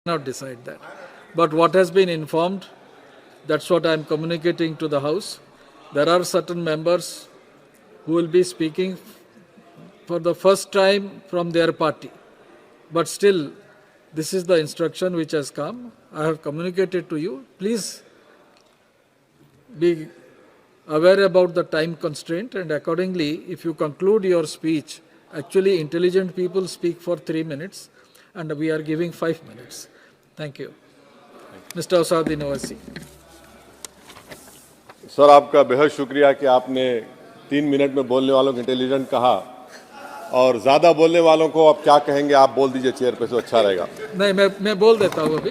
Not decide that. But what has been informed, that's what I am communicating to the House. There are certain members who will be speaking for the first time from their party. But still, this is the instruction which has come. I have communicated to you. Please be aware about the time constraint, and accordingly, if you conclude your speech, actually intelligent people speak for 3 minutes and we are giving 5 minutes. Thank you. Mr. Asauddin Owaisi. Sir, आपका बेहद शुक्रिया कि आपने 3 minute में बोलने वालों को intelligent कहा, और ज्यादा बोलने वालों को आप क्या कहेंगे, आप बोल दीजिए चेयर पे, तो अच्छा रहेगा। नहीं, मैं बोल देता हूँ अभी।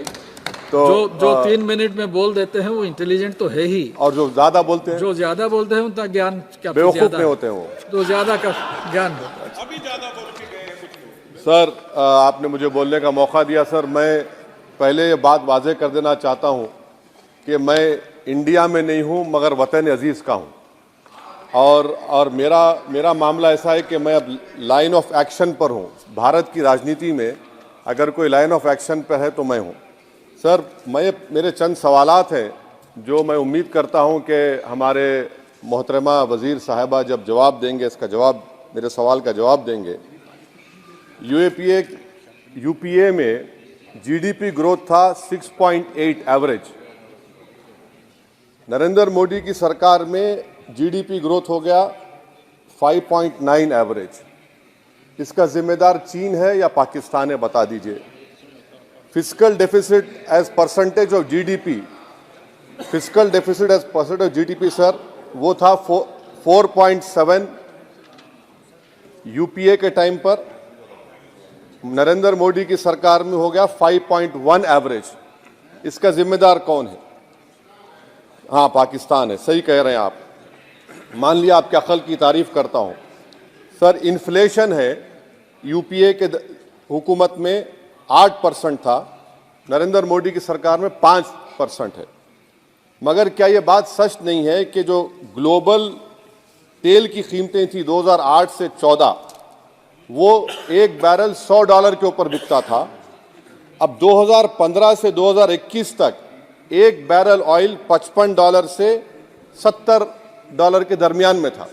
तो जो 3 मिनट में बोल देते हैं वो इंटेलिजेंट तो है ही, और जो ज्यादा बोलते हैं, जो ज्यादा बोलते हैं उनका ज्ञान क्या बेवकूफ नहीं होते हैं वो, तो ज्यादा का ज्ञान हो। सर, आपने मुझे बोलने का मौका दिया। सर, मैं पहले ये बात वाजे कर देना चाहता हूं कि मैं इंडिया में नहीं हूं मगर वतन अजीज का हूं, और मेरा मामला ऐसा है कि मैं अब लाइन ऑफ एक्शन पर हूं। भारत की राजनीति में अगर कोई लाइन ऑफ एक्शन पर है तो मैं हूं। सर, मेरे चंद सवालात हैं जो मैं उम्मीद करता हूं कि हमारे मोहतरमा वज़ीर साहिबा जब जवाब देंगे, इसका जवाब, मेरे सवाल का जवाब देंगे। यूपीए में जीडीपी ग्रोथ था 6.8 एवरेज। नरेंद्र मोदी की सरकार में जीडीपी ग्रोथ हो गया 5.9 एवरेज। इसका जिम्मेदार चीन है या पाकिस्तान है, बता दीजिए। Fiscal deficit as percentage of GDP, fiscal deficit as percentage of GDP sir, वो था 4.7 यूपीए के टाइम पर। नरेंद्र मोदी की सरकार में हो गया 5.1 एवरेज। इसका जिम्मेदार कौन है? हाँ, पाकिस्तान है। सही कह रहे हैं आप। मान लिया आपके अकल की तारीफ करता हूं। सर, इन्फ्लेशन है यूपीए के हुकूमत में 8% था, नरेंद्र मोदी की सरकार में 5% है। मगर क्या यह बात सच नहीं है कि जो ग्लोबल तेल की कीमतें थी 2008 से 14, वो एक बैरल $100 के ऊपर बिकता था। अब 2015 से 2021 तक एक बैरल ऑयल $55 से $70 के दरमियान में था।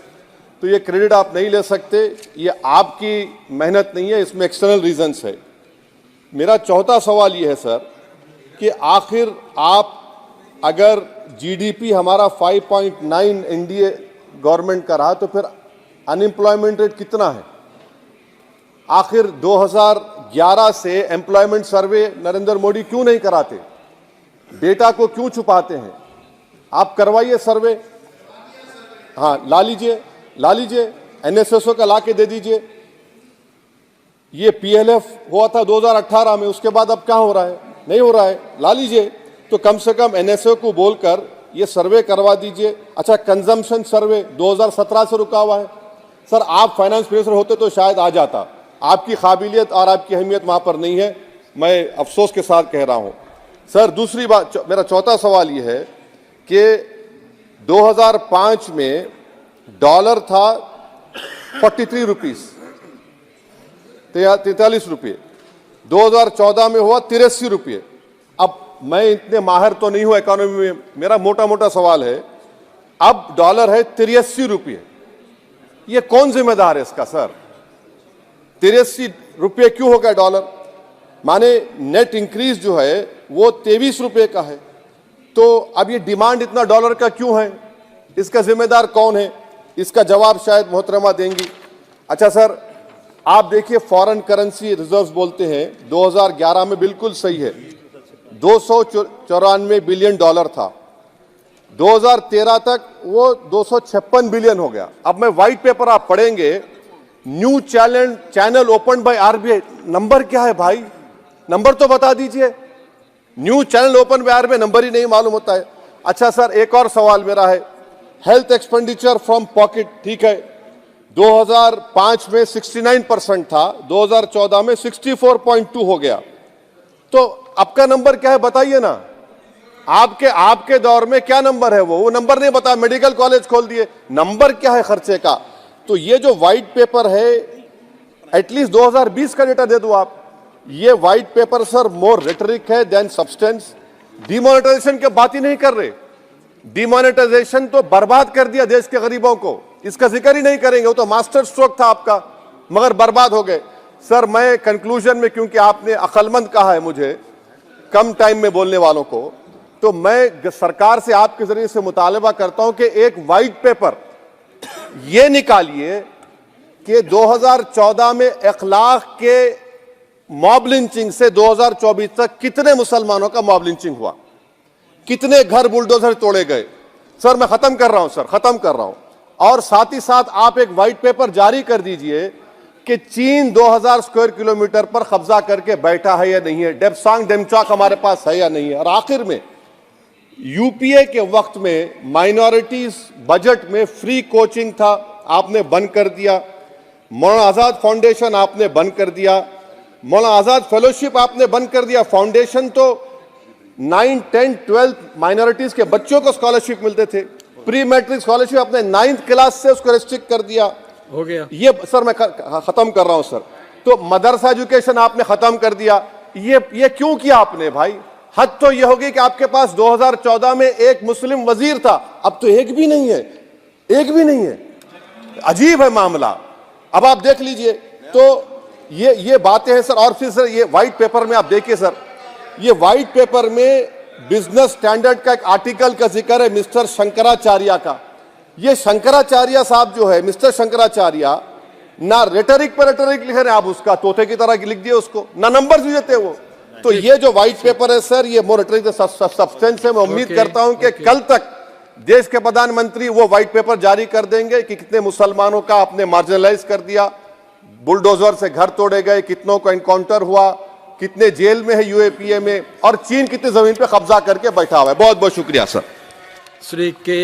तो ये क्रेडिट आप नहीं ले सकते, ये आपकी मेहनत नहीं है, इसमें एक्सटर्नल रीजंस है। मेरा चौथा सवाल ये है सर कि आखिर आप, अगर जीडीपी हमारा 5.9 एनडीए गवर्नमेंट का रहा, तो फिर अनएम्प्लॉयमेंट रेट कितना है? आखिर 2011 से एम्प्लॉयमेंट सर्वे नरेंद्र मोदी क्यों नहीं कराते? डेटा को क्यों छुपाते हैं? आप करवाइए सर्वे। हाँ, ला लीजिए एनएसएसओ का ला के दे दीजिए। ये पीएलएफ हुआ था 2018 में, उसके बाद अब क्या हो रहा है? नहीं हो रहा है। ला लीजिए, तो कम से कम एनएसओ को बोलकर ये सर्वे करवा दीजिए। अच्छा, कंजम्पशन सर्वे 2017 से रुका हुआ है। सर, आप फाइनेंस मिनिस्टर होते तो शायद आ जाता। आपकी काबिलियत और आपकी अहमियत वहां पर नहीं है, मैं अफसोस के साथ कह रहा हूं। सर, दूसरी बात, मेरा चौथा सवाल यह है कि 2005 में डॉलर था 43 रुपीस, 43 रुपये। 2014 में हुआ 83 रुपये। अब मैं इतने माहिर तो नहीं हूं इकोनॉमी में, मेरा मोटा मोटा सवाल है, अब डॉलर है 83 रुपये। ये कौन जिम्मेदार है इसका सर? 83 रुपये क्यों हो गया डॉलर? माने नेट इंक्रीज जो है वो 23 रुपये का है। तो अब ये डिमांड इतना डॉलर का क्यों है? इसका जिम्मेदार कौन है? इसका जवाब शायद मोहतरमा देंगी। अच्छा सर, आप देखिए, फॉरेन करेंसी रिजर्व्स बोलते हैं 2011 में, बिल्कुल सही है, 294 बिलियन डॉलर था। 2013 तक वो 256 बिलियन हो गया। अब मैं व्हाइट पेपर आप पढ़ेंगे, new channel open by RBI. Number क्या है भाई? नंबर तो बता दीजिए। New channel open by RBI, number ही नहीं मालूम होता है। अच्छा सर, एक और सवाल मेरा है, हेल्थ एक्सपेंडिचर फ्रॉम पॉकेट, ठीक है, 2005 में 69% था, 2014 में 64.2 हो गया। तो आपका नंबर क्या है बताइए ना। आपके दौर में क्या नंबर है? वो नंबर नहीं बता, मेडिकल कॉलेज खोल दिए। नंबर क्या है खर्चे का? तो ये जो व्हाइट पेपर है, एटलीस्ट 2020 का डेटा दे दो आप। ये व्हाइट पेपर सर मोर रेटरिक है देन सब्सटेंस। डिमोनेटाइजेशन की बात ही नहीं कर रहे। डिमोनेटाइजेशन तो बर्बाद कर दिया देश के गरीबों को, इसका जिक्र ही नहीं करेंगे। वो तो मास्टर स्ट्रोक था आपका, मगर बर्बाद हो गए। सर मैं कंक्लूजन में, क्योंकि आपने अक्लमंद कहा है मुझे कम टाइम में बोलने वालों को, तो मैं सरकार से आपके जरिए से मुतालबा करता हूं कि एक व्हाइट पेपर ये निकालिए कि 2014 में 1 लाख के मॉब लिंचिंग से 2024 तक कितने मुसलमानों का मॉब लिंचिंग हुआ, कितने घर बुलडोजर तोड़े गए। सर मैं खत्म कर रहा हूं सर, खत्म कर रहा हूं। और साथ ही साथ आप एक व्हाइट पेपर जारी कर दीजिए कि चीन 2000 स्क्वायर किलोमीटर पर कब्जा करके बैठा है या नहीं है, डेप्सांग डेमचॉक हमारे पास है या नहीं है। और आखिर में यूपीए के वक्त में माइनॉरिटीज बजट में फ्री कोचिंग था, आपने बंद कर दिया। मौलाना आजाद फाउंडेशन आपने बंद कर दिया। मौलाना आजाद फेलोशिप आपने बंद कर दिया। फाउंडेशन तो 9, 10, 12 माइनॉरिटीज के बच्चों को स्कॉलरशिप मिलते थे। प्री मैट्रिक स्कॉलरशिप आपने 9th क्लास से उसको रेस्ट्रिक्ट कर दिया। हो गया ये सर मैं खत्म कर रहा हूं सर। तो मदरसा एजुकेशन आपने खत्म कर दिया। ये क्यों किया आपने भाई? हद तो ये होगी कि आपके पास 2014 में एक मुस्लिम वजीर था, अब तो एक भी नहीं है, एक भी नहीं है। अजीब है मामला। अब आप देख लीजिए, तो ये बातें हैं सर। और फिर सर ये व्हाइट पेपर में आप देखिए सर, ये व्हाइट पेपर में बिजनेस स्टैंडर्ड का एक आर्टिकल का जिक्र है मिस्टर शंकराचार्य का। ये शंकराचार्य साहब जो है, मिस्टर शंकराचार्य, ना रेटरिक पर रेटरिक लिख रहे हैं आप, उसका तोते की तरह लिख दिए उसको, ना नंबर भी देते वो। तो ये जो व्हाइट पेपर है सर, ये मोर रेटरिक सब्सटेंस है। मैं उम्मीद करता हूं कि कल तक देश के प्रधानमंत्री वो व्हाइट पेपर जारी कर देंगे कि कितने मुसलमानों का आपने मार्जिनलाइज कर दिया, बुलडोजर से घर तोड़े गए, कितनों को एनकाउंटर हुआ, कितने जेल में है यूएपीए में, और चीन कितनी जमीन पे कब्जा करके बैठा हुआ है। बहुत बहुत शुक्रिया सर। श्री के